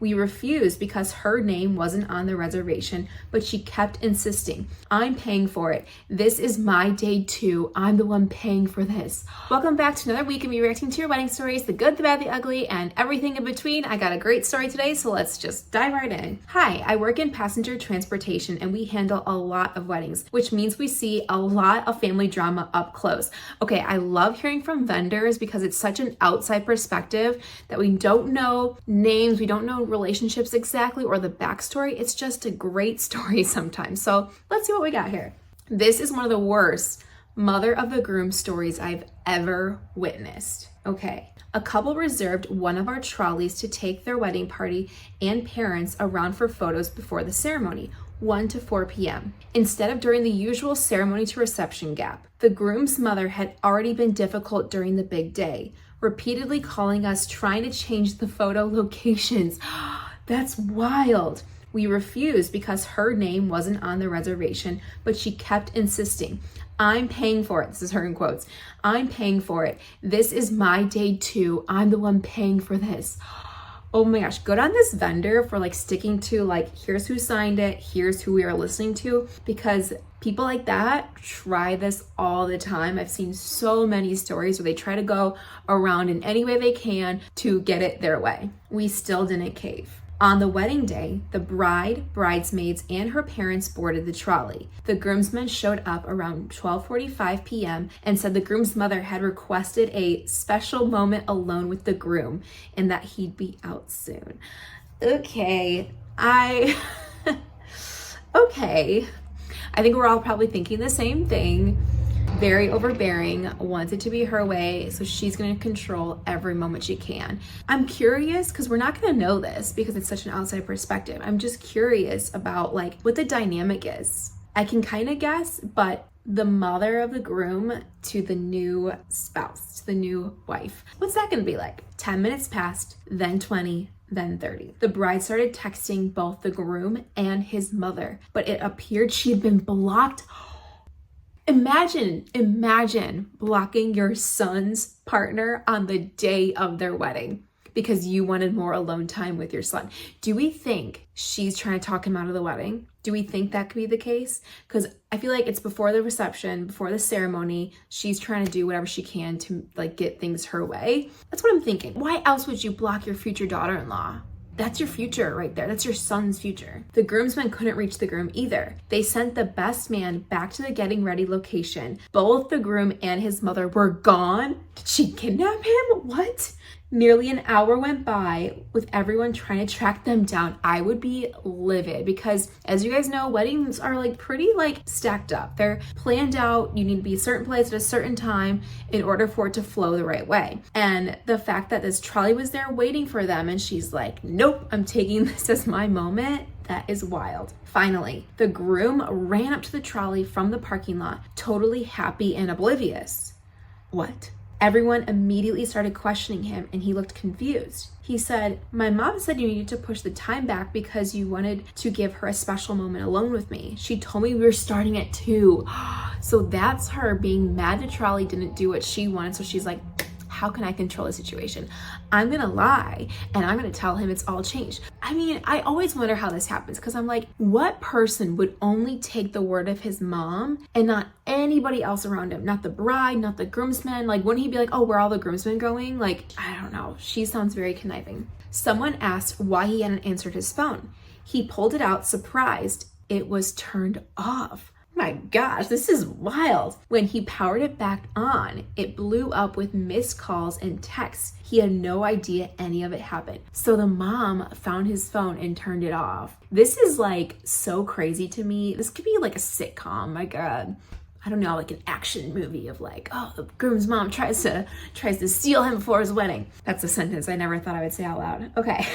We refused because her name wasn't on the reservation, but she kept insisting, I'm paying for it. This is my day too. I'm the one paying for this. Welcome back to another week of me reacting to your wedding stories, the good, the bad, the ugly, and everything in between. I got a great story today, so let's just dive right in. Hi, I work in passenger transportation and we handle a lot of weddings, which means we see a lot of family drama up close. Okay, I love hearing from vendors because it's such an outside perspective that we don't know names, we don't know relationships exactly or the backstory. It's just a great story sometimes. So let's see what we got here. This is one of the worst mother of the groom stories I've ever witnessed. Okay, a couple reserved one of our trolleys to take their wedding party and parents around for photos before the ceremony, 1 to 4 p.m. instead of during the usual ceremony to reception gap. The groom's mother had already been difficult during the big day, repeatedly calling us trying to change the photo locations. That's wild. We refused because her name wasn't on the reservation, but she kept insisting, I'm paying for it. This is her in quotes. I'm paying for it. This is my day too. I'm the one paying for this. Oh my gosh, good on this vendor for like sticking to like, here's who signed it, here's who we are listening to, because people like that try this all the time. I've seen so many stories where they try to go around in any way they can to get it their way. We still didn't cave. On the wedding day, the bride, bridesmaids, and her parents boarded the trolley. The groomsmen showed up around 12:45 p.m. and said the groom's mother had requested a special moment alone with the groom and that he'd be out soon. Okay, okay. I think we're all probably thinking the same thing. Very overbearing, wants it to be her way, so she's going to control every moment she can. I'm curious because we're not going to know this because it's such an outside perspective. I'm just curious about like what the dynamic is. I can kind of guess, but the mother of the groom to the new spouse, to the new wife, what's that going to be like? 10 minutes passed, then 20, then 30. The bride started texting both the groom and his mother, but it appeared she had been blocked. Imagine blocking your son's partner on the day of their wedding because you wanted more alone time with your son. Do we think she's trying to talk him out of the wedding? Do we think that could be the case? Because I feel like it's before the reception, before the ceremony, she's trying to do whatever she can to like get things her way. That's what I'm thinking. Why else would you block your future daughter-in-law? That's your future right there. That's your son's future. The groomsmen couldn't reach the groom either. They sent the best man back to the getting ready location. Both the groom and his mother were gone. Did she kidnap him? What? Nearly an hour went by with everyone trying to track them down. I would be livid because as you guys know, weddings are like pretty like stacked up. They're planned out. You need to be a certain place at a certain time in order for it to flow the right way. And the fact that this trolley was there waiting for them and she's like, nope, I'm taking this as my moment. That is wild. Finally, the groom ran up to the trolley from the parking lot, totally happy and oblivious. What? Everyone immediately started questioning him and he looked confused. He said, my mom said you needed to push the time back because you wanted to give her a special moment alone with me. She told me we were starting at 2. So that's her being mad the trolley didn't do what she wanted. So she's like, how can I control the situation? I'm gonna lie and I'm gonna tell him it's all changed. I mean, I always wonder how this happens because I'm like, what person would only take the word of his mom and not anybody else around him? Not the bride, not the groomsmen. Like, wouldn't he be like, oh, where are all the groomsmen going? Like, I don't know. She sounds very conniving. Someone asked why he hadn't answered his phone. He pulled it out, surprised. It was turned off. My gosh, this is wild. When he powered it back on, it blew up with missed calls and texts. He had no idea any of it happened. So the mom found his phone and turned it off. This is like so crazy to me. This could be like a sitcom, like a, I don't know, like an action movie of like, oh, the groom's mom tries to steal him before his wedding. That's a sentence I never thought I would say out loud. Okay.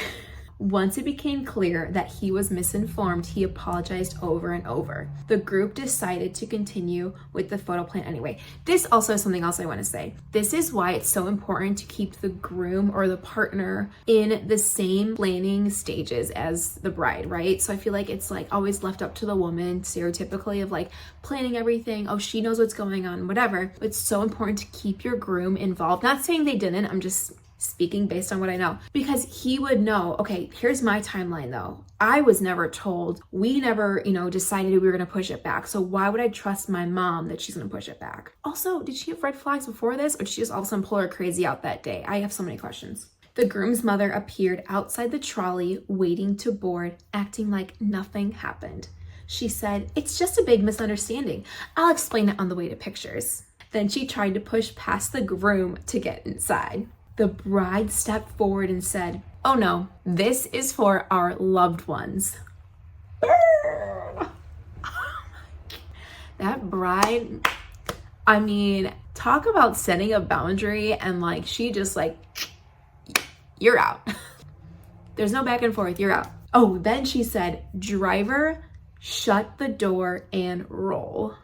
Once it became clear that he was misinformed, he apologized over and over. The group decided to continue with the photo plan anyway. This also is something else I want to say. This is why it's so important to keep the groom or the partner in the same planning stages as the bride, right? So I feel like it's like always left up to the woman stereotypically of like planning everything. Oh, she knows what's going on, whatever. It's so important to keep your groom involved. Not saying they didn't, I'm just speaking based on what I know, because he would know, okay, here's my timeline though. I was never told. We never, decided we were going to push it back. So why would I trust my mom that she's going to push it back? Also, did she have red flags before this, or did she just all of a sudden pull her crazy out that day? I have so many questions. The groom's mother appeared outside the trolley, waiting to board, acting like nothing happened. She said, "It's just a big misunderstanding. I'll explain it on the way to pictures." Then she tried to push past the groom to get inside. The bride stepped forward and said, "Oh no, this is for our loved ones." Burn! Oh my God. That bride, I mean, talk about setting a boundary, and like, she just like, you're out. There's no back and forth, you're out. Oh, then she said, "Driver, shut the door and roll."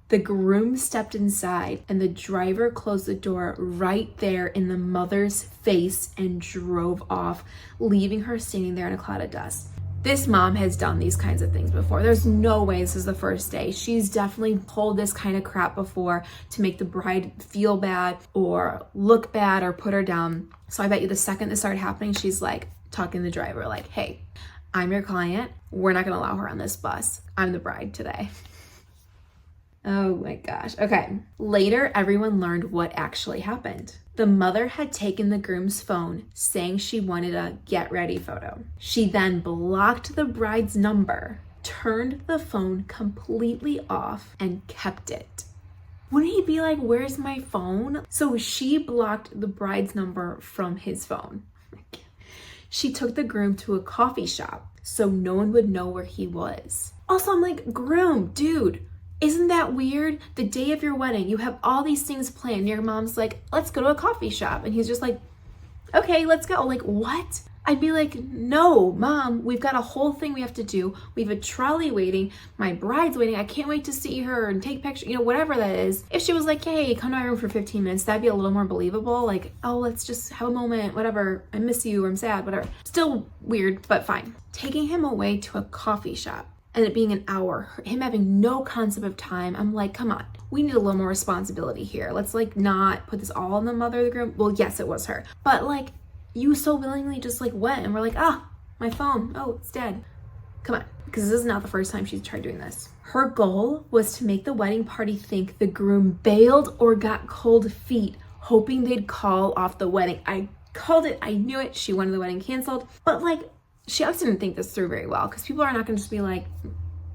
The groom stepped inside and the driver closed the door right there in the mother's face and drove off, leaving her standing there in a cloud of dust. This mom has done these kinds of things before. There's no way this is the first day. She's definitely pulled this kind of crap before to make the bride feel bad or look bad or put her down. So I bet you the second this started happening, she's like talking to the driver like, "Hey, I'm your client. We're not gonna allow her on this bus. I'm the bride today." Oh my gosh. Okay. Later, everyone learned what actually happened. The mother had taken the groom's phone, saying she wanted a get ready photo. She then blocked the bride's number, turned the phone completely off, and kept it. Wouldn't he be like, "Where's my phone?" So she blocked the bride's number from his phone. She took the groom to a coffee shop so no one would know where he was. Also, I'm like, groom, dude, isn't that weird? The day of your wedding, you have all these things planned. Your mom's like, "Let's go to a coffee shop." And he's just like, "Okay, let's go." Like, what? I'd be like, "No, mom, we've got a whole thing we have to do. We have a trolley waiting. My bride's waiting. I can't wait to see her and take pictures," whatever that is. If she was like, "Hey, come to my room for 15 minutes, that'd be a little more believable. Like, "Oh, let's just have a moment, whatever. I miss you, or I'm sad, whatever." Still weird, but fine. Taking him away to a coffee shop and it being an hour, him having no concept of time, I'm like, come on, we need a little more responsibility here. Let's like not put this all on the mother of the groom. Well, yes, it was her, but like, you so willingly just like went and we're like, my phone, oh, it's dead. Come on, because this is not the first time she's tried doing this. Her goal was to make the wedding party think the groom bailed or got cold feet, hoping they'd call off the wedding. I called it, I knew it. She wanted the wedding canceled, but like, she obviously didn't think this through very well, because people are not going to just be like,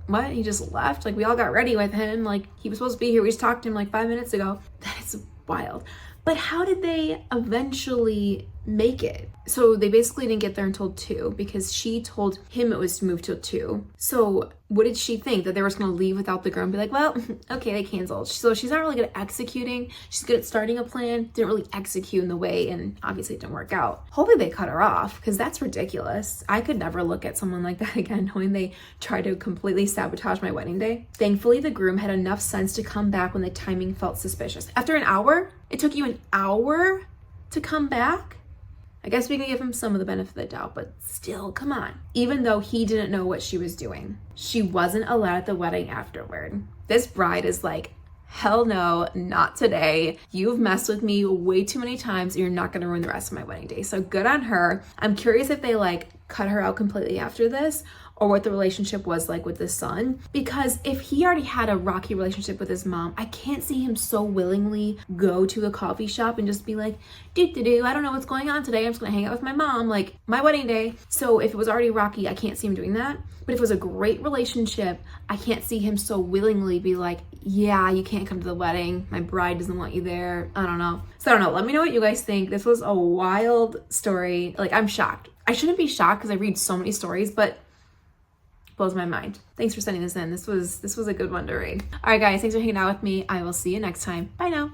"What? He just left? Like, we all got ready with him. Like, he was supposed to be here. We just talked to him like 5 minutes ago." That is wild. But how did they eventually make it? So they basically didn't get there until 2, because she told him it was to move till 2. So what did she think? That they were just going to leave without the groom and be like, "Well, okay, they canceled." So she's not really good at executing. She's good at starting a plan, didn't really execute in the way, and obviously it didn't work out. Hopefully they cut her off, because that's ridiculous. I could never look at someone like that again, knowing they tried to completely sabotage my wedding day. Thankfully, the groom had enough sense to come back when the timing felt suspicious. After an hour? It took you an hour to come back? I guess we can give him some of the benefit of the doubt, but still, come on. Even though he didn't know what she was doing, she wasn't allowed at the wedding afterward. This bride is like, "Hell no, not today. You've messed with me way too many times, and you're not gonna ruin the rest of my wedding day." So good on her. I'm curious if they like cut her out completely after this, or what the relationship was like with the son. Because if he already had a rocky relationship with his mom, I can't see him so willingly go to a coffee shop and just be like, I don't know what's going on today. I'm just gonna hang out with my mom, like my wedding day. So if it was already rocky, I can't see him doing that. But if it was a great relationship, I can't see him so willingly be like, "Yeah, you can't come to the wedding. My bride doesn't want you there." I don't know. So I don't know. Let me know what you guys think. This was a wild story. Like, I'm shocked. I shouldn't be shocked because I read so many stories, but blows my mind. Thanks for sending this in. This was a good one to read. All right, guys, thanks for hanging out with me. I will see you next time. Bye now.